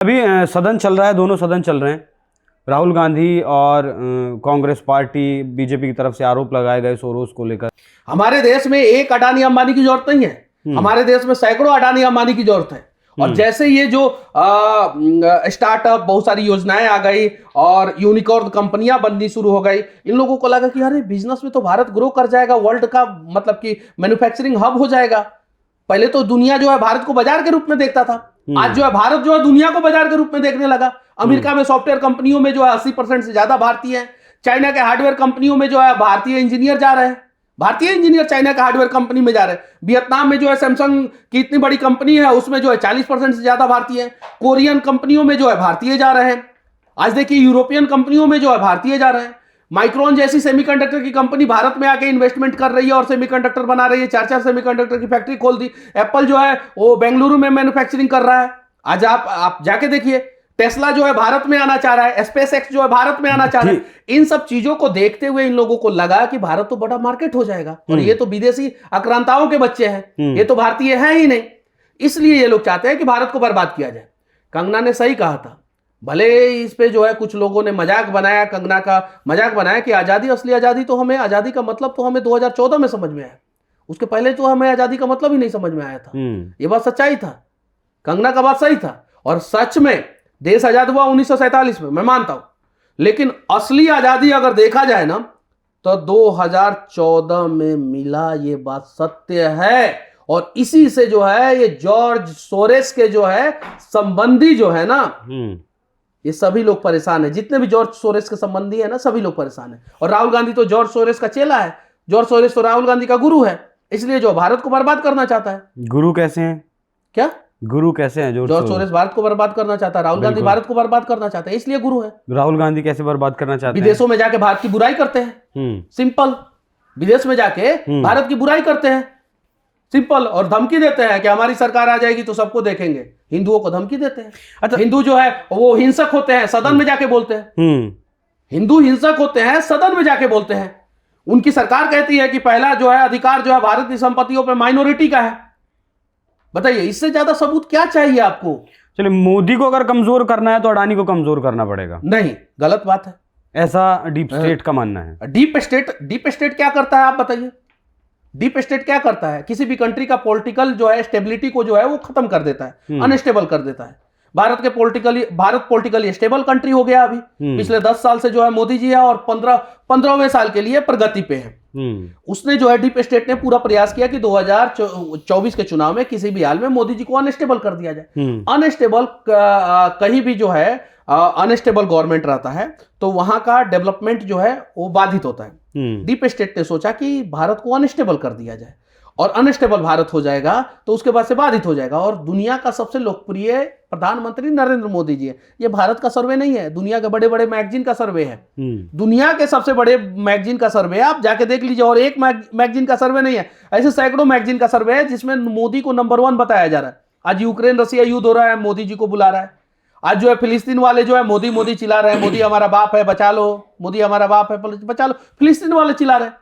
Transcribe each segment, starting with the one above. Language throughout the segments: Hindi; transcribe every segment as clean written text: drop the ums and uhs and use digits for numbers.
अभी सदन चल रहा है, दोनों सदन चल रहे हैं। राहुल गांधी और कांग्रेस पार्टी, बीजेपी की तरफ से आरोप लगाए गए सोरोस को लेकर। हमारे देश में एक अडानी अंबानी की जरूरत नहीं है, हमारे देश में सैकड़ों अडानी अंबानी की जरूरत है। और जैसे ये जो स्टार्टअप, बहुत सारी योजनाएं आ गई और यूनिकॉर्न कंपनियां बननी शुरू हो गई, इन लोगों को लगा कि अरे बिजनेस में तो भारत ग्रो कर जाएगा, वर्ल्ड का मतलब कि मैन्युफैक्चरिंग हब हो जाएगा। पहले तो दुनिया जो है भारत को बाजार के रूप में देखता था, आज जो है भारत जो है दुनिया को बाजार के रूप में देखने लगा। अमेरिका में सॉफ्टवेयर कंपनियों में जो है 80% से ज्यादा भारतीय हैं। चाइना के हार्डवेयर कंपनियों में जो है भारतीय इंजीनियर जा रहे हैं, भारतीय इंजीनियर चाइना का हार्डवेयर कंपनी में जा रहे हैं। वियतनाम में जो है सैमसंग की इतनी बड़ी कंपनी है, उसमें जो है 40% से ज्यादा भारतीय है। कोरियन कंपनियों में जो है भारतीय जा रहे हैं। आज देखिए यूरोपियन कंपनियों में जो है भारतीय जा रहे हैं। माइक्रोन जैसी सेमीकंडक्टर की कंपनी भारत में आके इन्वेस्टमेंट कर रही है और सेमीकंडक्टर बना रही है। 4 सेमीकंडक्टर की फैक्ट्री खोल दी। एप्पल जो है वो बेंगलुरु में मैन्युफैक्चरिंग कर रहा है। आज आप जाके देखिए, टेस्ला जो है भारत में आना चाह रहा है, स्पेस एक्स जो है भारत में आना चाह रहा है। इन सब चीजों को देखते हुए इन लोगों को लगा कि भारत तो बड़ा मार्केट हो जाएगा और ये तो विदेशी आक्रांताओं के बच्चे हैं, ये तो भारतीय है ही नहीं। इसलिए ये लोग चाहते हैं कि भारत को बर्बाद किया जाए। कंगना ने सही कहा था, भले इस पे जो है कुछ लोगों ने मजाक बनाया, कंगना का मजाक बनाया कि आजादी, असली आजादी तो हमें, आजादी का मतलब तो हमें 2014 में समझ में आया, उसके पहले तो हमें आजादी का मतलब ही नहीं समझ में आया था। ये बात सच्चाई था, कंगना का बात सही था। और सच में देश आजाद हुआ 1947 में, मैं मानता हूं, लेकिन असली आजादी अगर देखा जाए ना तो 2014 में मिला, ये बात सत्य है। और इसी से जो है ये जॉर्ज सोरेस के जो है संबंधी जो है ना, ये सभी लोग परेशान है। जितने भी जॉर्ज सोरेस के संबंधी है ना, सभी लोग परेशान है। और राहुल गांधी तो जॉर्ज सोरेस का चेला है, जॉर्ज सोरेस तो राहुल गांधी का गुरु है, इसलिए जो भारत को बर्बाद करना चाहता है। गुरु कैसे हैं? क्या गुरु कैसे हैं? जॉर्ज सोरेस भारत को बर्बाद करना चाहता है, राहुल गांधी भारत को बर्बाद करना चाहता है, इसलिए गुरु है। राहुल गांधी कैसे बर्बाद करना चाहते हैं? विदेशों में जाके भारत की बुराई करते हैं, सिंपल। विदेश में जाके भारत की बुराई करते हैं, सिंपल। और धमकी देते हैं कि हमारी सरकार आ जाएगी तो सबको देखेंगे। हिंदुओं को धमकी देते हैं। अच्छा, हिंदू जो है वो हिंसक होते हैं, सदन में जाके बोलते हैं। हिंदू हिंसक होते हैं, सदन में जाके बोलते हैं। उनकी सरकार कहती है कि पहला जो है अधिकार जो है भारत की संपत्तियों पर माइनॉरिटी का है। बताइए, इससे ज्यादा सबूत क्या चाहिए आपको? चलिए, मोदी को अगर कमजोर करना है तो अडानी को कमजोर करना पड़ेगा। नहीं, गलत बात है, ऐसा डीप स्टेट का मानना है। डीप स्टेट क्या करता है आप बताइए? डीप स्टेट क्या करता है? किसी भी कंट्री का पॉलिटिकल जो है स्टेबिलिटी को जो है वो खत्म कर देता है, अनस्टेबल कर देता है। भारत पॉलिटिकली स्टेबल कंट्री हो गया अभी। पिछले 10 साल से जो है मोदी जी है और 15वें साल के लिए प्रगति पे है। उसने जो है डीप स्टेट ने पूरा प्रयास किया कि 2024 के चुनाव में किसी भी हाल में मोदी जी को अनस्टेबल कर दिया जाए। अनस्टेबल कहीं भी जो है अनस्टेबल गवर्नमेंट रहता है तो वहां का डेवलपमेंट जो है वो बाधित होता है। डीप स्टेट ने सोचा कि भारत को अनस्टेबल कर दिया जाए, और अनस्टेबल भारत हो जाएगा तो उसके बाद से बाधित हो जाएगा। और दुनिया का सबसे लोकप्रिय प्रधानमंत्री नरेंद्र मोदी जी है। ये भारत का सर्वे नहीं है, दुनिया के बड़े बड़े मैगजीन का सर्वे है। दुनिया के सबसे बड़े मैगजीन का सर्वे आप जाके देख लीजिए। और एक मैगजीन का सर्वे नहीं है, ऐसे सैकड़ों मैगजीन का सर्वे है जिसमें मोदी को नंबर 1 बताया जा रहा है। आज यूक्रेन रसिया युद्ध हो रहा है, मोदी जी को बुला रहा है। आज जो है फिलिस्तीन वाले जो है मोदी मोदी चिल्ला रहे हैं, मोदी हमारा बाप है बचा लो, मोदी हमारा बाप है बचा लो, फिलिस्तीन वाले चिल्ला रहे हैं।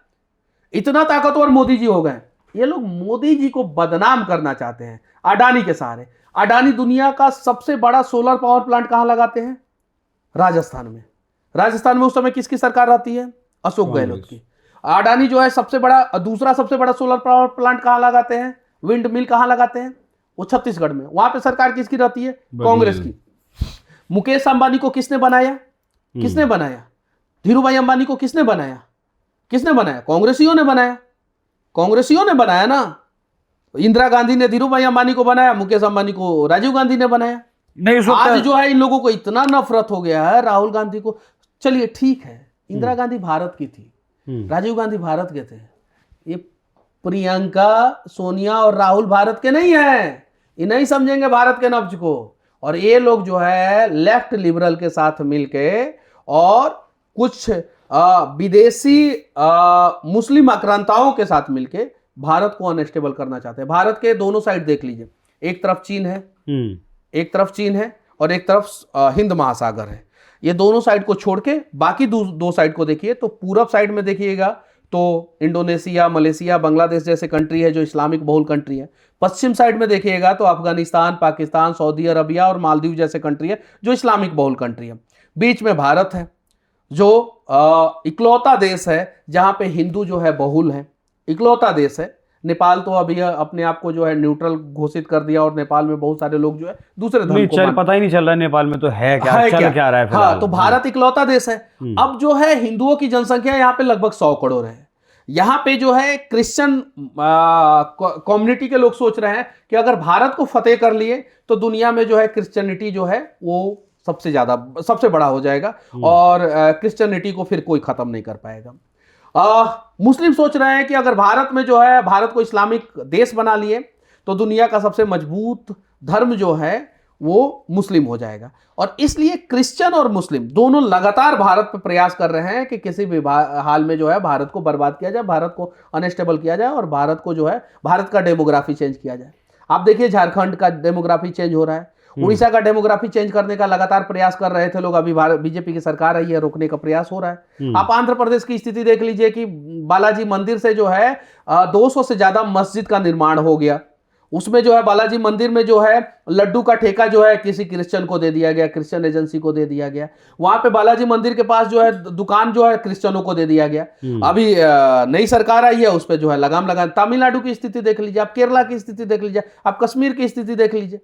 इतना ताकतवर मोदी जी हो गए। ये लोग मोदी जी को बदनाम करना चाहते हैं अडानी के सहारे। अडानी दुनिया का सबसे बड़ा सोलर पावर प्लांट कहां लगाते हैं? राजस्थान में। राजस्थान में उस समय किसकी सरकार रहती है? अशोक गहलोत की। अडानी जो है दूसरा सबसे बड़ा सोलर पावर प्लांट कहां लगाते हैं? विंड मिल कहां लगाते हैं? वो छत्तीसगढ़ में। वहां पे सरकार किसकी रहती है? कांग्रेस की। मुकेश अंबानी को किसने बनाया? किसने बनाया? धीरूभाई अंबानी को किसने बनाया? किसने बनाया? कांग्रेसियों ने बनाया। कांग्रेसियों ने बनाया ना। इंदिरा गांधी ने धीरूभाई अंबानी को बनाया, मुकेश अंबानी को राजीव गांधी ने बनाया। नहीं, आज जो है इन लोगों को इतना नफरत हो गया है राहुल गांधी को। चलिए ठीक है, इंदिरा गांधी भारत की थी, राजीव गांधी भारत के थे। ये प्रियंका, सोनिया और राहुल भारत के नहीं है। ये नहीं समझेंगे भारत के नब्ज को। और ये लोग जो है लेफ्ट लिबरल के साथ मिलके और कुछ विदेशी मुस्लिम आक्रांताओं के साथ मिलके भारत को अनस्टेबल करना चाहते हैं। भारत के दोनों साइड देख लीजिए, एक तरफ चीन है, एक तरफ चीन है और एक तरफ हिंद महासागर है। ये दोनों साइड को छोड़ के बाकी दो साइड को देखिए तो पूरब साइड में देखिएगा तो इंडोनेशिया, मलेशिया, बांग्लादेश जैसे कंट्री है जो इस्लामिक बहुल कंट्री है। पश्चिम साइड में देखिएगा तो अफगानिस्तान, पाकिस्तान, सऊदी अरबिया और मालदीव जैसे कंट्री है जो इस्लामिक बहुल कंट्री है। बीच में भारत है जो इकलौता देश है जहां पे हिंदू जो है बहुल है, इकलौता देश है। नेपाल तो अभी अपने आप को जो है न्यूट्रल घोषित कर दिया और नेपाल में बहुत सारे लोग जो है दूसरे धर्म को पता ही नहीं चल रहा है नेपाल में तो है क्या, है चल क्या रहा है हाँ, फिलहाल। तो भारत इकलौता देश है। अब जो है हिंदुओं की जनसंख्या यहाँ पे लगभग 100 करोड़ है। यहाँ पे जो है क्रिश्चियन कम्युनिटी के लोग सोच रहे हैं कि अगर भारत को फतेह कर लिए तो दुनिया में जो है क्रिश्चियनिटी जो है वो सबसे बड़ा हो जाएगा और क्रिश्चियनिटी को फिर कोई खत्म नहीं कर पाएगा। मुस्लिम सोच रहे हैं कि अगर भारत में जो है भारत को इस्लामिक देश बना लिए तो दुनिया का सबसे मजबूत धर्म जो है वो मुस्लिम हो जाएगा। और इसलिए क्रिश्चियन और मुस्लिम दोनों लगातार भारत पर प्रयास कर रहे हैं कि किसी भी हाल में जो है भारत को बर्बाद किया जाए, भारत को अनस्टेबल किया जाए और भारत को जो है भारत का डेमोग्राफी चेंज किया जाए। आप देखिए झारखंड का डेमोग्राफी चेंज हो रहा है, उड़ीसा का डेमोग्राफी चेंज करने का लगातार प्रयास कर रहे थे लोग, अभी बीजेपी की सरकार आई है, रोकने का प्रयास हो रहा है। आप आंध्र प्रदेश की स्थिति देख लीजिए कि बालाजी मंदिर से जो है 200 से ज्यादा मस्जिद का निर्माण हो गया। उसमें जो है बालाजी मंदिर में जो है लड्डू का ठेका जो है किसी क्रिश्चियन को दे दिया गया, क्रिश्चियन एजेंसी को दे दिया गया। वहां पे बालाजी मंदिर के पास जो है दुकान जो है क्रिश्चियनों को दे दिया गया। अभी नई सरकार आई है, उस पर जो है लगाम लगा। तमिलनाडु की स्थिति देख लीजिए, आप केरला की स्थिति देख लीजिए, आप कश्मीर की स्थिति देख लीजिए।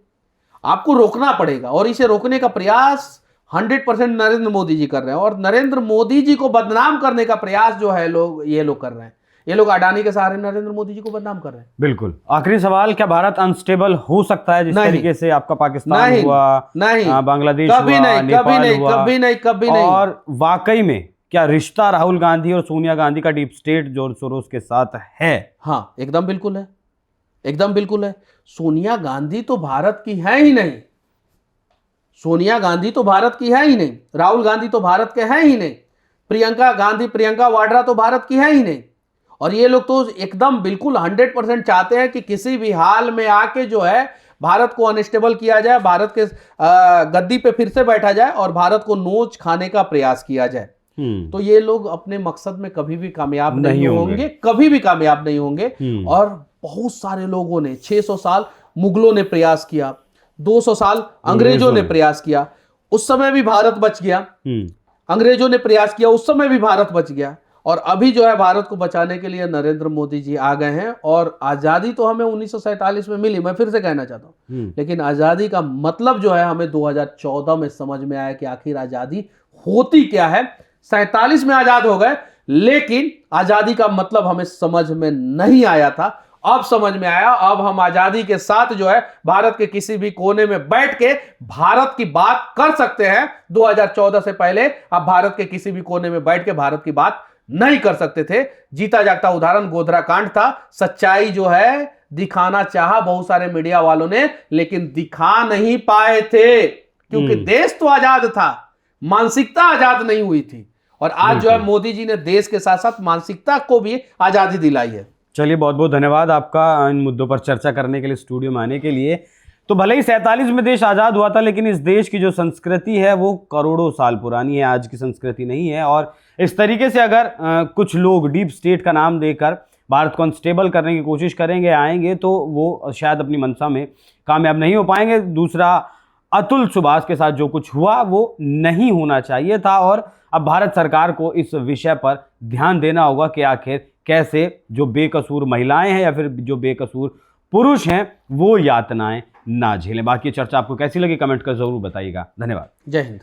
आपको रोकना पड़ेगा और इसे रोकने का प्रयास 100% नरेंद्र मोदी जी कर रहे हैं। और नरेंद्र मोदी जी को बदनाम करने का प्रयास जो है ये लोग कर रहे हैं। ये लोग अडानी के सहारे नरेंद्र मोदी जी को बदनाम कर रहे हैं। बिल्कुल। आखिरी सवाल, क्या भारत अनस्टेबल हो सकता है जिस तरीके से आपका पाकिस्तान हुआ, नहीं, बांग्लादेश कभी हुआ, नहीं, नेपाल हुआ? कभी नहीं। और वाकई में क्या रिश्ता राहुल गांधी और सोनिया गांधी का डीप स्टेट जॉर्ज सोरोस के साथ है? हाँ, एकदम बिल्कुल है, एकदम बिल्कुल है। सोनिया गांधी तो भारत की है ही नहीं, सोनिया गांधी तो भारत की है ही नहीं, राहुल गांधी तो भारत के हैं ही नहीं, प्रियंका वाड्रा तो भारत की है ही नहीं। और ये लोग तो एकदम बिल्कुल 100% चाहते हैं कि किसी भी हाल में आके जो है भारत को अनस्टेबल किया जाए, भारत के गद्दी पे फिर से बैठा जाए और भारत को नोच खाने का प्रयास किया जाए। तो ये लोग अपने मकसद में कभी भी कामयाब नहीं होंगे, कभी भी कामयाब नहीं होंगे। और बहुत सारे लोगों ने 600 साल मुगलों ने प्रयास किया, 200 साल अंग्रेजों ने प्रयास किया, उस समय भी भारत बच गया। अंग्रेजों ने प्रयास किया, उस समय भी भारत बच गया। और अभी जो है भारत को बचाने के लिए नरेंद्र मोदी जी आ गए हैं। और आज़ादी तो हमें 1947 में मिली, मैं फिर से कहना चाहता हूँ, लेकिन आज़ादी का मतलब जो है हमें 2014 में समझ में आया कि आखिर आज़ादी होती क्या है। 47 में आज़ाद हो गए, लेकिन आज़ादी का मतलब हमें समझ में नहीं आया था। अब समझ में आया। अब हम आज़ादी के साथ जो है भारत के किसी भी कोने में बैठ के भारत की बात कर सकते हैं। 2014 से पहले आप भारत के किसी भी कोने में बैठ के भारत की बात नहीं कर सकते थे। जीता जागता उदाहरण गोधरा कांड था। सच्चाई जो है दिखाना चाहा बहुत सारे मीडिया वालों ने, लेकिन दिखा नहीं पाए थे, क्योंकि देश तो आजाद था, मानसिकता आजाद नहीं हुई थी। और आज जो है मोदी जी ने देश के साथ साथ मानसिकता को भी आजादी दिलाई है। चलिए, बहुत बहुत धन्यवाद आपका इन मुद्दों पर चर्चा करने के लिए, स्टूडियो में आने के लिए। तो भले ही 47 में देश आज़ाद हुआ था, लेकिन इस देश की जो संस्कृति है वो करोड़ों साल पुरानी है, आज की संस्कृति नहीं है। और इस तरीके से अगर कुछ लोग डीप स्टेट का नाम देकर भारत को अनस्टेबल करने की कोशिश करेंगे, आएंगे, तो वो शायद अपनी मंशा में कामयाब नहीं हो पाएंगे। दूसरा, अतुल सुभाष के साथ जो कुछ हुआ वो नहीं होना चाहिए था। और अब भारत सरकार को इस विषय पर ध्यान देना होगा कि आखिर कैसे जो बेकसूर महिलाएं हैं या फिर जो बेकसूर पुरुष हैं वो यातनाएं ना झेलें। बाकी चर्चा आपको कैसी लगी कमेंट कर जरूर बताइएगा। धन्यवाद। जय हिंद।